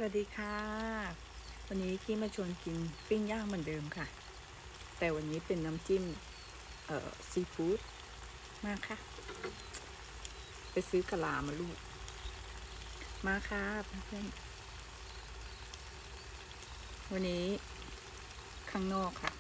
วัสดีค่ะวันนี้กี้มาชวนกินปิ้งย่างเหมือนเดิมค่ะแต่วันนี้เป็นน้ำจิ้มซีฟู้ดมาค่ะไปซื้อกะลามาลูกมาค่ะเพื่อนวันนี้ข้างนอกค่ะ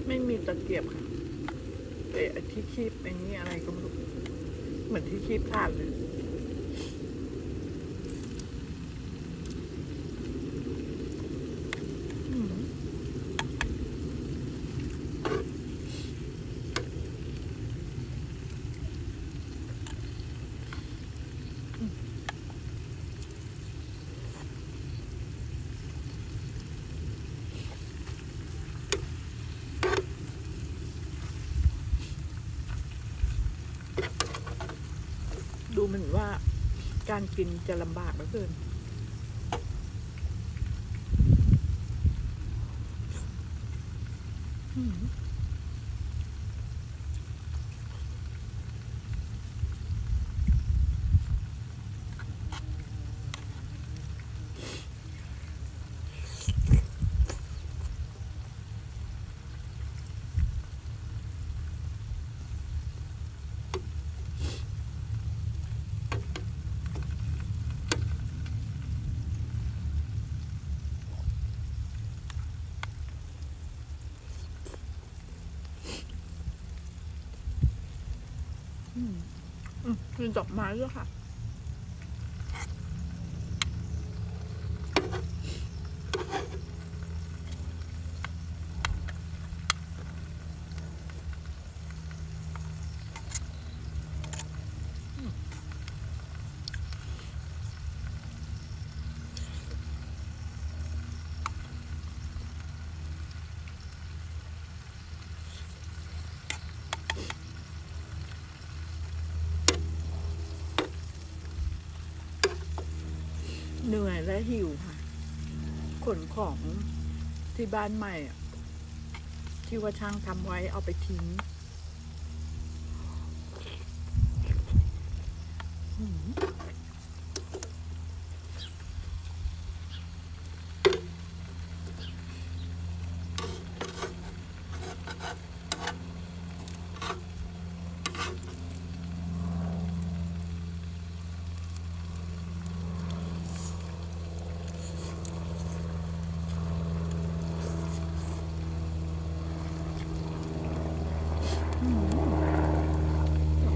ไม่มีตะเกียบค่ะที่คีบไอ้นี่อะไรก็ไม่รู้เหมือนที่คีบถ่านเลยดูเหมือนว่าการกินจะลำบากเหลือเกินมีดอกไม้ด้วยค่ะเหนื่อยและหิวค่ะขนของที่บ้านใหม่ที่ว่าช่างทำไว้เอาไปทิ้ง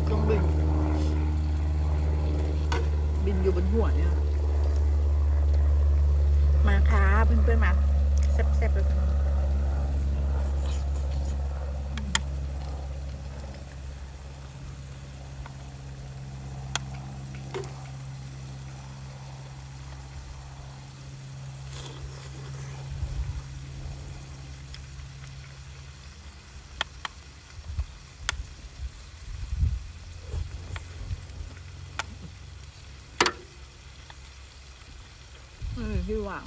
เครื่องบิน เพื่อนๆมาแซ่บๆเลยพี่หวาง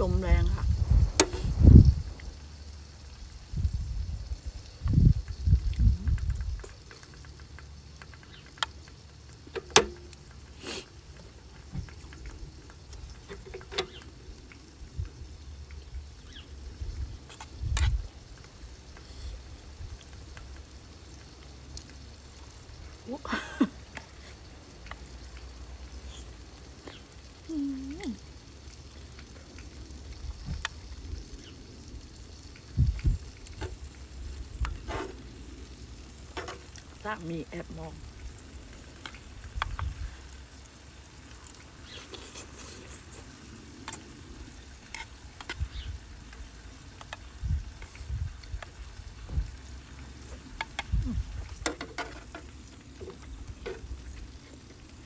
ลมแรงค่ะสามีแอบมอง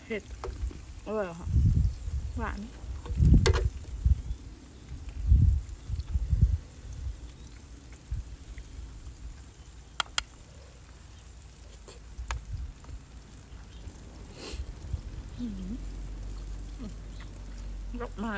เห็ดอร่อยค่ะหวานดอกไม้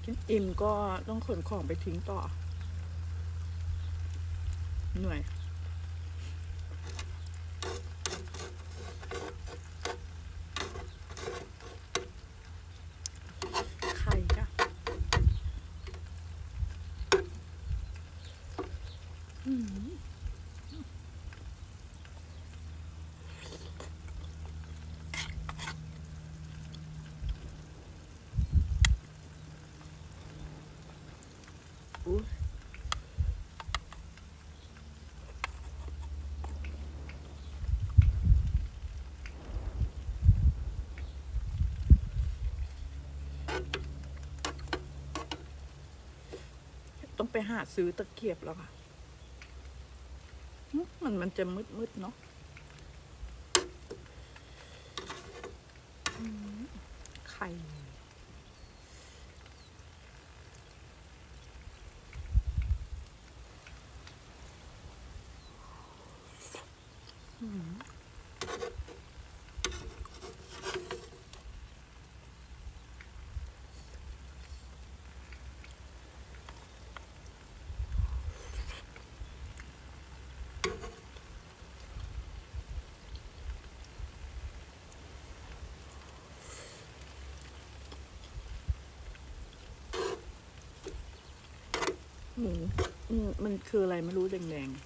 กินอิ่มก็ต้องขนของไปทิ้งต่อเหนื่อยไข่จ้ะอุ๊ยต้องไปหาซื้อตะเกียบแล้วค่ะมันจะมืดๆเนาะไข่ หมูมันคืออะไรไม่รู้แดงๆ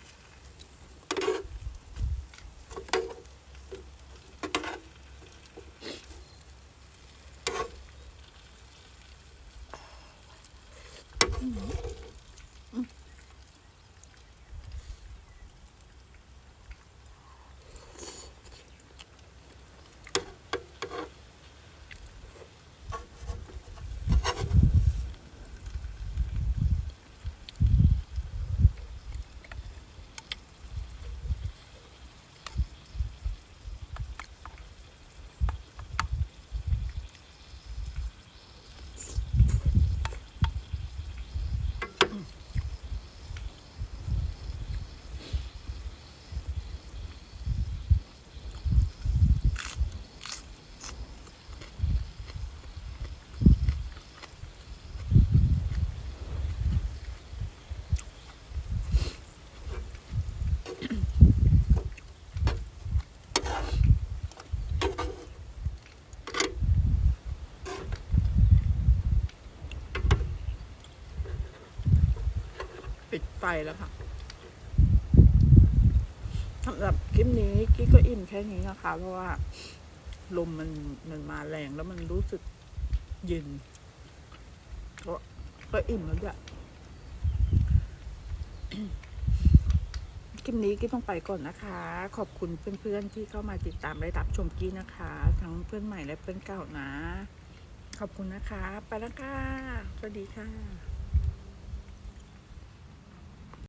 ปิดไฟแล้วค่ะสำหรับคลิปนี้กี้ก็อิ่มแค่นี้นะคะ เพราะว่าลมมันมาแรงแล้วมันรู้สึกเย็นก็อิ่มแล้วด้วยคลิปนี้กี้ต้องไปก่อนนะคะ ขอบคุณเพื่อนๆที่เข้ามาติดตามและรับชมกี้นะคะ ทั้งเพื่อนใหม่และเพื่อนเก่านะ ขอบคุณนะคะ ไปแล้วค่ะ สวัสดีค่ะ